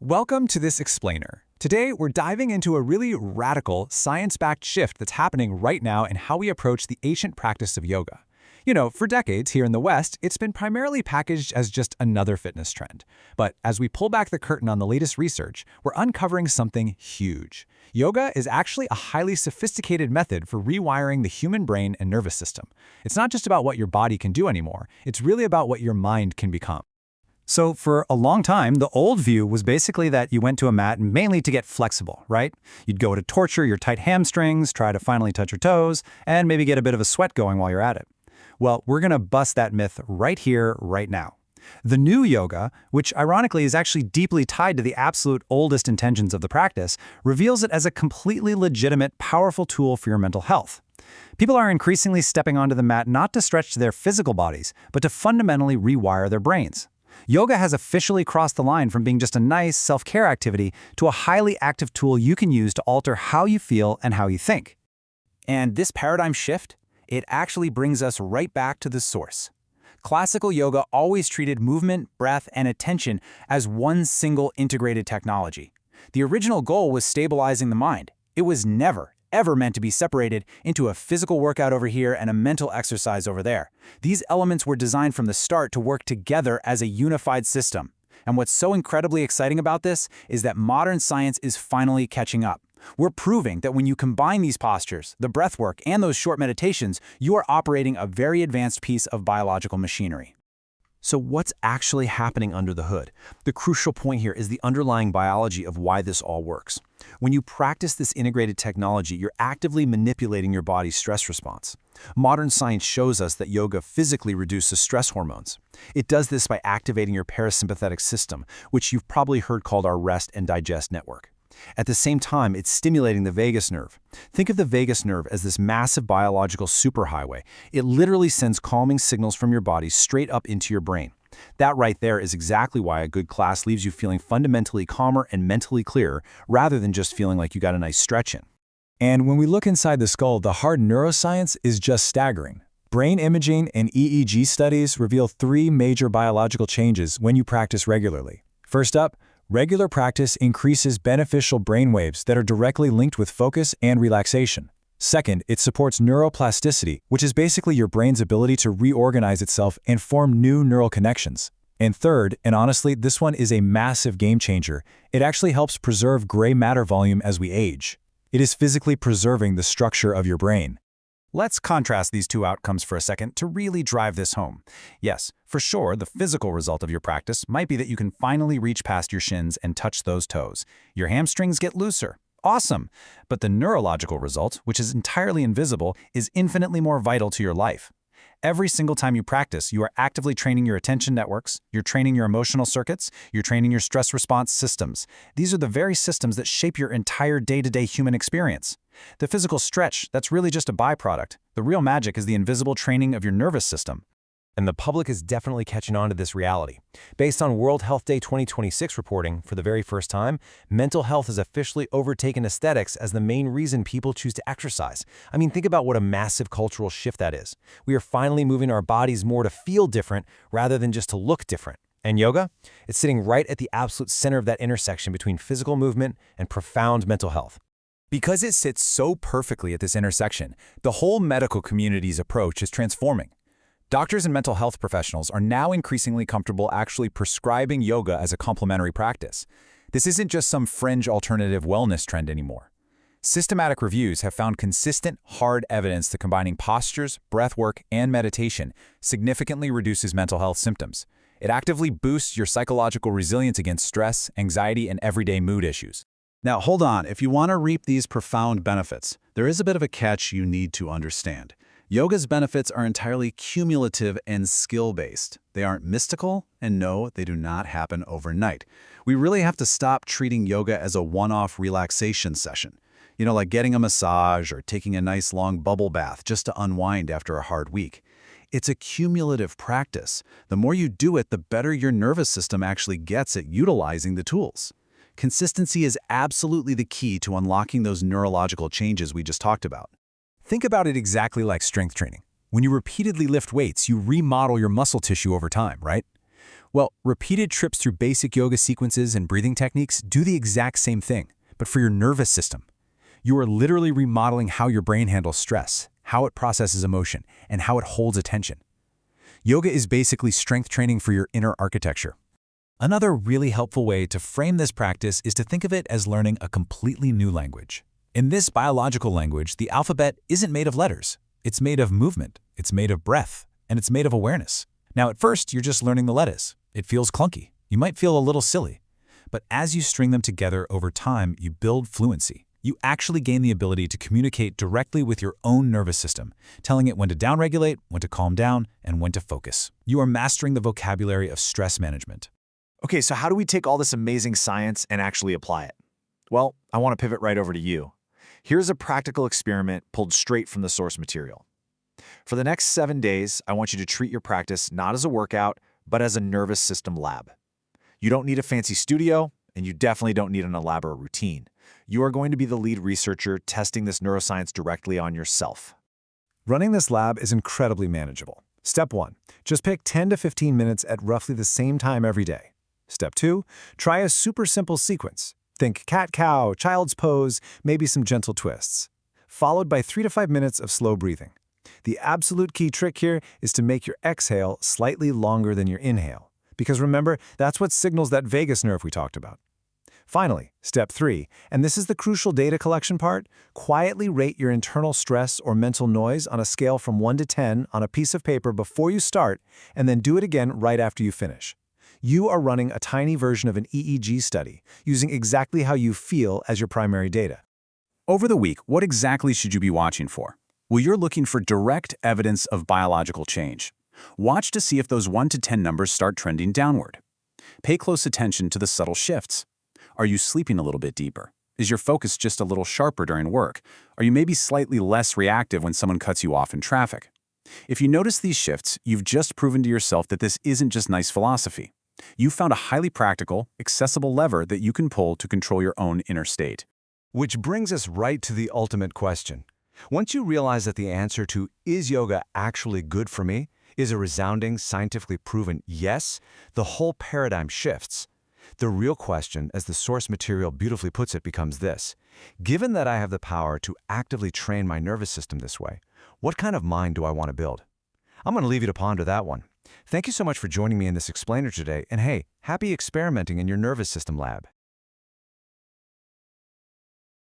Welcome to this explainer. Today, we're diving into a really radical, science-backed shift that's happening right now in how we approach the ancient practice of yoga. For decades here in the West, it's been primarily packaged as just another fitness trend. But as we pull back the curtain on the latest research, we're uncovering something huge. Yoga is actually a highly sophisticated method for rewiring the human brain and nervous system. It's not just about what your body can do anymore, it's really about what your mind can become. So for a long time, the old view was basically that you went to a mat mainly to get flexible, right? You'd go to torture your tight hamstrings, try to finally touch your toes, and maybe get a bit of a sweat going while you're at it. Well, we're going to bust that myth right here, right now. The new yoga, which ironically is actually deeply tied to the absolute oldest intentions of the practice, reveals it as a completely legitimate, powerful tool for your mental health. People are increasingly stepping onto the mat not to stretch their physical bodies, but to fundamentally rewire their brains. Yoga has officially crossed the line from being just a nice self-care activity to a highly active tool you can use to alter how you feel and how you think. And this paradigm shift, it actually brings us right back to the source. Classical yoga always treated movement, breath, and attention as one single integrated technology. The original goal was stabilizing the mind. It was never, ever meant to be separated into a physical workout over here and a mental exercise over there. These elements were designed from the start to work together as a unified system. And what's so incredibly exciting about this is that modern science is finally catching up. We're proving that when you combine these postures, the breathwork, and those short meditations, you are operating a very advanced piece of biological machinery. So what's actually happening under the hood? The crucial point here is the underlying biology of why this all works. When you practice this integrated technology, you're actively manipulating your body's stress response. Modern science shows us that yoga physically reduces stress hormones. It does this by activating your parasympathetic system, which you've probably heard called our rest and digest network. At the same time, it's stimulating the vagus nerve. Think of the vagus nerve as this massive biological superhighway. It literally sends calming signals from your body straight up into your brain. That right there is exactly why a good class leaves you feeling fundamentally calmer and mentally clearer, rather than just feeling like you got a nice stretch in. And when we look inside the skull, the hard neuroscience is just staggering. Brain imaging and EEG studies reveal three major biological changes when you practice regularly. First up, regular practice increases beneficial brainwaves that are directly linked with focus and relaxation. Second, it supports neuroplasticity, which is basically your brain's ability to reorganize itself and form new neural connections. And third, and honestly, this one is a massive game changer, it actually helps preserve gray matter volume as we age. It is physically preserving the structure of your brain. Let's contrast these two outcomes for a second to really drive this home. Yes, for sure, the physical result of your practice might be that you can finally reach past your shins and touch those toes. Your hamstrings get looser. Awesome! But the neurological result, which is entirely invisible, is infinitely more vital to your life. Every single time you practice, you are actively training your attention networks, you're training your emotional circuits, you're training your stress response systems. These are the very systems that shape your entire day-to-day human experience. The physical stretch, that's really just a byproduct. The real magic is the invisible training of your nervous system. And the public is definitely catching on to this reality. Based on World Health Day 2026 reporting, for the very first time, mental health has officially overtaken aesthetics as the main reason people choose to exercise. I mean, think about what a massive cultural shift that is. We are finally moving our bodies more to feel different rather than just to look different. And yoga? It's sitting right at the absolute center of that intersection between physical movement and profound mental health. Because it sits so perfectly at this intersection, the whole medical community's approach is transforming. Doctors and mental health professionals are now increasingly comfortable actually prescribing yoga as a complementary practice. This isn't just some fringe alternative wellness trend anymore. Systematic reviews have found consistent, hard evidence that combining postures, breathwork, and meditation significantly reduces mental health symptoms. It actively boosts your psychological resilience against stress, anxiety, and everyday mood issues. Now, hold on. If you want to reap these profound benefits, there is a bit of a catch you need to understand. Yoga's benefits are entirely cumulative and skill-based. They aren't mystical, and no, they do not happen overnight. We really have to stop treating yoga as a one-off relaxation session. Like getting a massage or taking a nice long bubble bath just to unwind after a hard week. It's a cumulative practice. The more you do it, the better your nervous system actually gets at utilizing the tools. Consistency is absolutely the key to unlocking those neurological changes we just talked about. Think about it exactly like strength training. When you repeatedly lift weights, you remodel your muscle tissue over time, right? Well, repeated trips through basic yoga sequences and breathing techniques do the exact same thing, but for your nervous system. You are literally remodeling how your brain handles stress, how it processes emotion, and how it holds attention. Yoga is basically strength training for your inner architecture. Another really helpful way to frame this practice is to think of it as learning a completely new language. In this biological language, the alphabet isn't made of letters. It's made of movement, it's made of breath, and it's made of awareness. Now, at first, you're just learning the letters. It feels clunky. You might feel a little silly. But as you string them together over time, you build fluency. You actually gain the ability to communicate directly with your own nervous system, telling it when to downregulate, when to calm down, and when to focus. You are mastering the vocabulary of stress management. Okay, so how do we take all this amazing science and actually apply it? Well, I want to pivot right over to you. Here's a practical experiment pulled straight from the source material. For the next 7 days, I want you to treat your practice not as a workout, but as a nervous system lab. You don't need a fancy studio, and you definitely don't need an elaborate routine. You are going to be the lead researcher testing this neuroscience directly on yourself. Running this lab is incredibly manageable. Step 1. Just pick 10 to 15 minutes at roughly the same time every day. Step 2. Try a super simple sequence. Think cat-cow, child's pose, maybe some gentle twists. Followed by 3 to 5 minutes of slow breathing. The absolute key trick here is to make your exhale slightly longer than your inhale. Because remember, that's what signals that vagus nerve we talked about. Finally, step 3, and this is the crucial data collection part, quietly rate your internal stress or mental noise on a scale from 1 to 10 on a piece of paper before you start, and then do it again right after you finish. You are running a tiny version of an EEG study, using exactly how you feel as your primary data. Over the week, what exactly should you be watching for? Well, you're looking for direct evidence of biological change. Watch to see if those 1 to 10 numbers start trending downward. Pay close attention to the subtle shifts. Are you sleeping a little bit deeper? Is your focus just a little sharper during work? Are you maybe slightly less reactive when someone cuts you off in traffic? If you notice these shifts, you've just proven to yourself that this isn't just nice philosophy. You found a highly practical, accessible lever that you can pull to control your own inner state. Which brings us right to the ultimate question. Once you realize that the answer to "is yoga actually good for me?" is a resounding, scientifically proven yes, the whole paradigm shifts. The real question, as the source material beautifully puts it, becomes this. Given that I have the power to actively train my nervous system this way, what kind of mind do I want to build? I'm going to leave you to ponder that one. Thank you so much for joining me in this explainer today, and hey, happy experimenting in your nervous system lab.